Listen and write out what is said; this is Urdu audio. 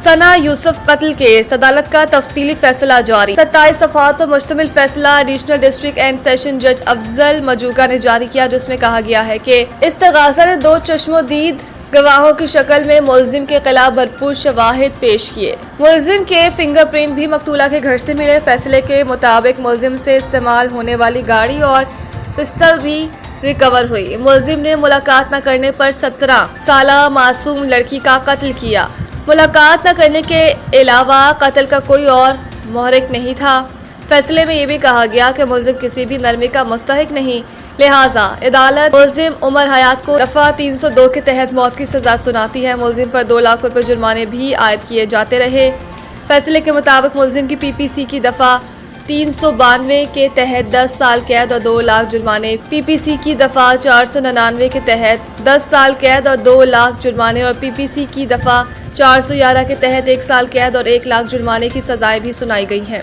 ثنا یوسف قتل کیس عدالت کا تفصیلی فیصلہ جاری 27 صفحات پر مشتمل فیصلہ ایڈیشنل ڈسٹرکٹ اینڈ سیشن جج افضل مجوگا نے جاری کیا، جس میں کہا گیا ہے کہ استغاثہ نے 2 چشم دید گواہوں کی شکل میں ملزم کے خلاف بھرپور شواہد پیش کیے۔ ملزم کے فنگر پرنٹ بھی مقتولہ کے گھر سے ملے۔ فیصلے کے مطابق ملزم سے استعمال ہونے والی گاڑی اور پسٹل بھی ریکور ہوئی۔ ملزم نے ملاقات نہ کرنے پر 17 سالہ معصوم لڑکی کا قتل کیا۔ ملاقات نہ کرنے کے علاوہ قتل کا کوئی اور محرک نہیں تھا۔ فیصلے میں یہ بھی کہا گیا کہ ملزم کسی بھی نرمی کا مستحق نہیں، لہٰذا عدالت ملزم عمر حیات کو دفعہ 302 کے تحت موت کی سزا سناتی ہے۔ ملزم پر 2 لاکھ روپے جرمانے بھی عائد کیے جاتے رہے۔ فیصلے کے مطابق ملزم کی PPC کی دفعہ 392 کے تحت 10 سال قید اور 2 لاکھ جرمانے، PPC کی دفعہ 499 کے تحت 10 سال قید اور 2 لاکھ جرمانے اور PPC کی دفعہ 411 کے تحت 1 سال قید اور 1 لاکھ جرمانے کی سزائیں بھی سنائی گئی ہیں۔